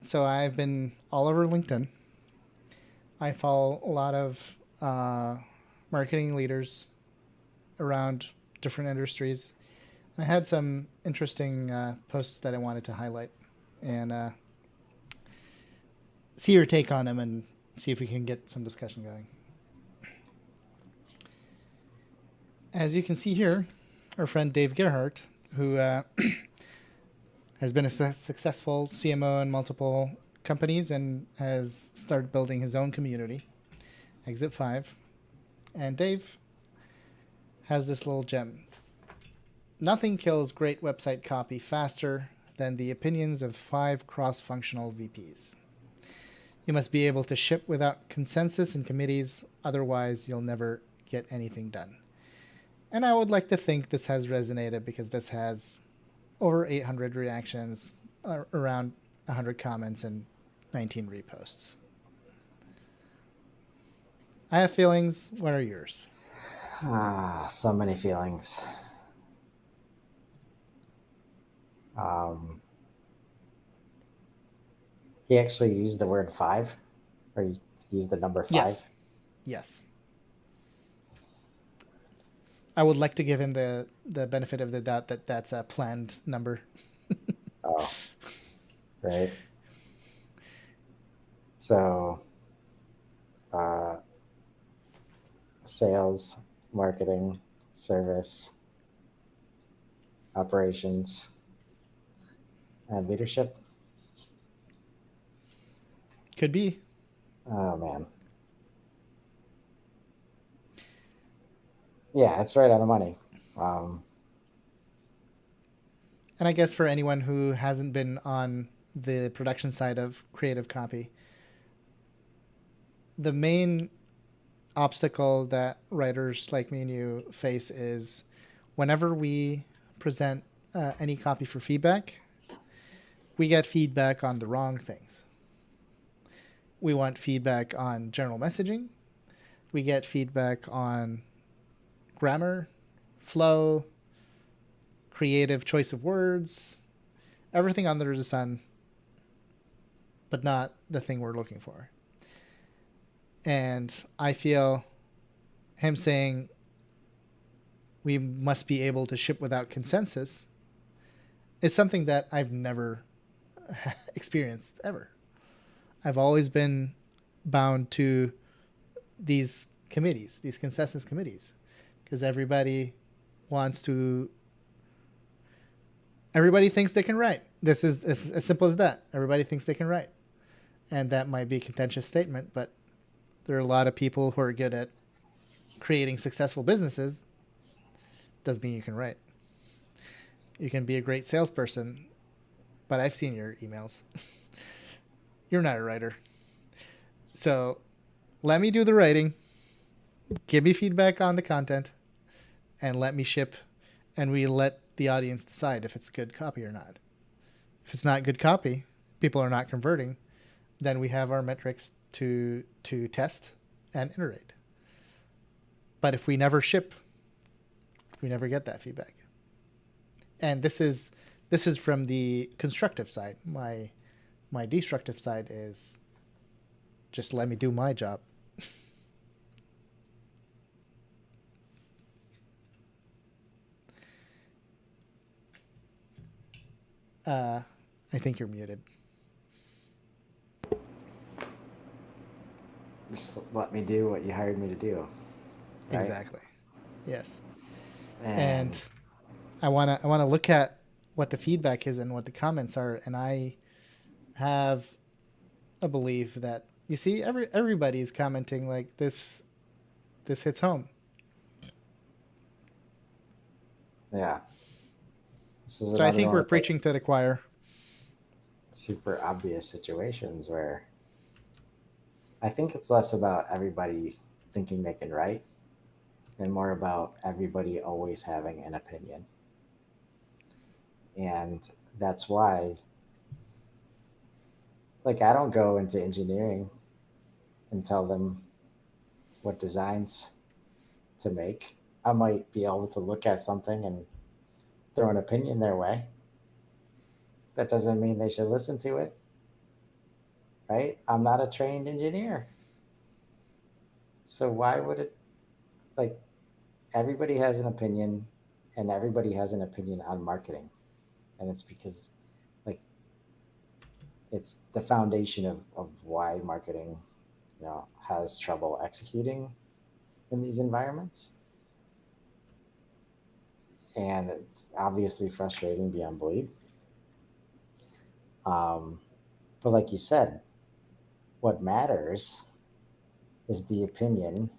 So I've been all over LinkedIn. I follow a lot of marketing leaders around different industries. I had some interesting posts that I wanted to highlight and see your take on them and see if we can get some discussion going. As you can see here, our friend Dave Gerhardt, who has been a successful CMO in multiple companies and has started building his own community, Exit 5. And Dave has this little gem. Nothing kills great website copy faster than the opinions of 5 cross-functional VPs. You must be able to ship without consensus in committees, otherwise you'll never get anything done. And I would like to think this has resonated because this has over 800 reactions, around 100 comments, and 19 reposts. I have feelings. What are yours? So many feelings. He actually used the word 5, or he used the number 5. Yes. Yes. I would like to give him the benefit of the doubt that that's a planned number. Oh, right. So, sales, marketing, service, operations, and leadership. Could be. Oh, man. Yeah, it's right on the money. And I guess for anyone who hasn't been on the production side of creative copy, the main obstacle that writers like me and you face is whenever we present any copy for feedback, we get feedback on the wrong things. We want feedback on general messaging. We get feedback on grammar, flow, creative choice of words, everything under the sun, but not the thing we're looking for. And I feel him saying we must be able to ship without consensus is something that I've never experienced ever. I've always been bound to these committees, these consensus committees, because everybody thinks they can write. This is as simple as that. Everybody thinks they can write. And that might be a contentious statement, but there are a lot of people who are good at creating successful businesses. Doesn't mean you can write. You can be a great salesperson, but I've seen your emails. You're not a writer. So let me do the writing, give me feedback on the content, and let me ship, and we let the audience decide if it's good copy or not. If it's not good copy, people are not converting, then we have our metrics to test and iterate. But if we never ship, we never get that feedback. And this is from the constructive side. My destructive side is just let me do my job. I think you're muted. Just let me do what you hired me to do, right? Exactly. Yes. And And I wanna look at what the feedback is and what the comments are, and I have a belief that you see everybody's commenting like this hits home. yeah, this is So I another think one we're of those preaching to the choir. super obvious situations where I think it's less about everybody thinking they can write and more about everybody always having an opinion. And that's why, like, I don't go into engineering and tell them what designs to make. I might be able to look at something and throw an opinion their way. That doesn't mean they should listen to it. right? I'm not a trained engineer. So why would it, like, everybody has an opinion and everybody has an opinion on marketing. And it's because, like, it's the foundation of why marketing, has trouble executing in these environments. And it's obviously frustrating beyond belief. Um, but like you said, what matters is the opinion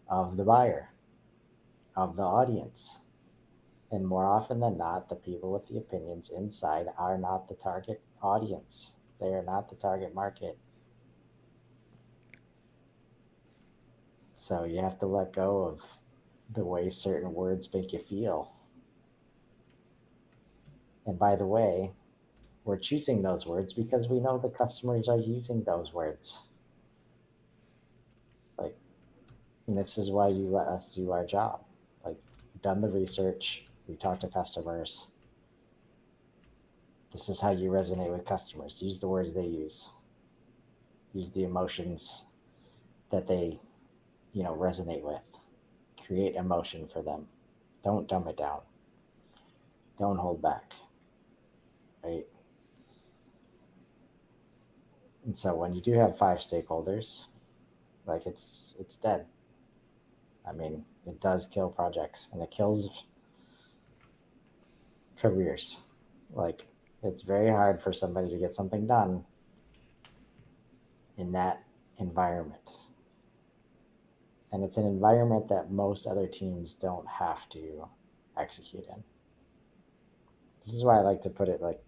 of the buyer, of the audience. And more often than not, the people with the opinions inside are not the target audience. They are not the target market. So you have to let go of the way certain words make you feel. And by the way, we're choosing those words because we know the customers are using those words. Like, and this is why you let us do our job. Like, we've done the research, we talk to customers. This is how you resonate with customers. Use the words they use. Use the emotions that they, resonate with. Create emotion for them. Don't dumb it down. Don't hold back. Right? And so when you do have five stakeholders, like, it's dead. I mean, it does kill projects and it kills careers. Like, it's very hard for somebody to get something done in that environment. And it's an environment that most other teams don't have to execute in. This is why I like to put it, like,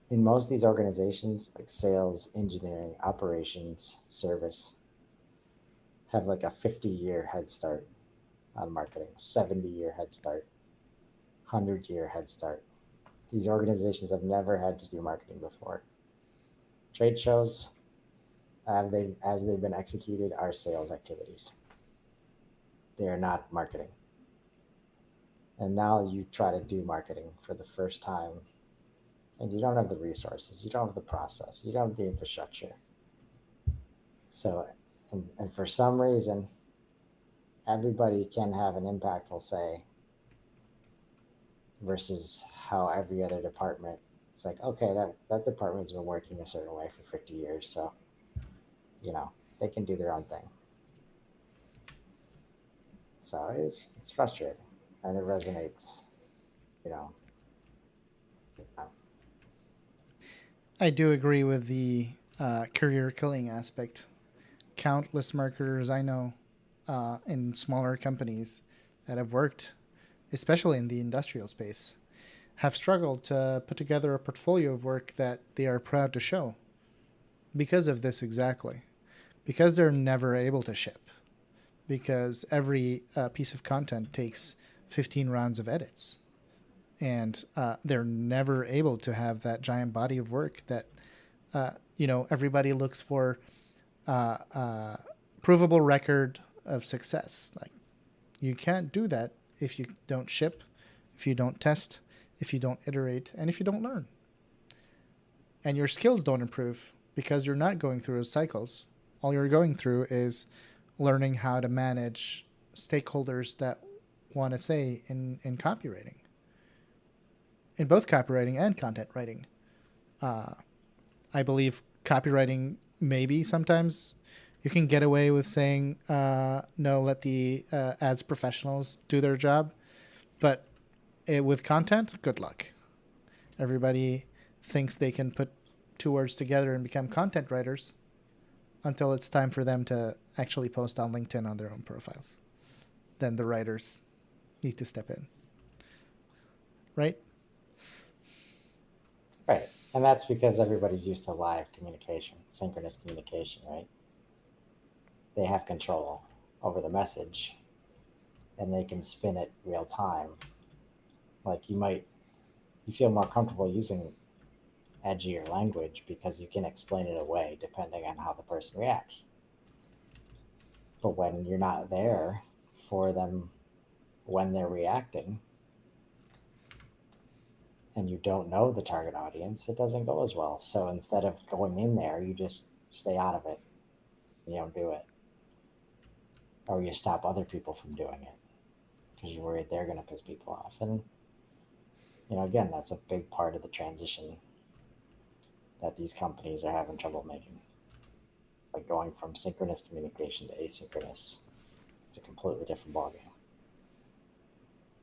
in most of these organizations, like sales, engineering, operations, service, have like a 50-year head start on marketing, 70-year head start, 100-year head start. These organizations have never had to do marketing before. Trade shows, as they've been executed, are sales activities. They are not marketing. And now you try to do marketing for the first time, and you don't have the resources, you don't have the process, you don't have the infrastructure. So, and for some reason, everybody can have an impactful say versus how every other department, it's like, okay, that department's been working a certain way for 50 years, so they can do their own thing. So it's frustrating, and it resonates, you know. I do agree with the career killing aspect. Countless marketers I know in smaller companies that have worked, especially in the industrial space, have struggled to put together a portfolio of work that they are proud to show because of this exactly. Because they're never able to ship. Because every piece of content takes 15 rounds of edits. And they're never able to have that giant body of work that, everybody looks for provable record of success. Like, you can't do that if you don't ship, if you don't test, if you don't iterate, and if you don't learn. And your skills don't improve because you're not going through those cycles. All you're going through is learning how to manage stakeholders that want to say in copywriting. In both copywriting and content writing. I believe copywriting, maybe sometimes you can get away with saying, no, let the ads professionals do their job. But with content, good luck. Everybody thinks they can put two words together and become content writers until it's time for them to actually post on LinkedIn on their own profiles. Then the writers need to step in. Right? Right. And that's because everybody's used to live communication, synchronous communication, right? They have control over the message and they can spin it real time. Like, you feel more comfortable using edgier language because you can explain it away depending on how the person reacts. But when you're not there for them when they're reacting, and you don't know the target audience, it doesn't go as well. So instead of going in there, you just stay out of it. You don't do it. Or you stop other people from doing it because you're worried they're going to piss people off. And, again, that's a big part of the transition that these companies are having trouble making. Like going from synchronous communication to asynchronous. It's a completely different ballgame.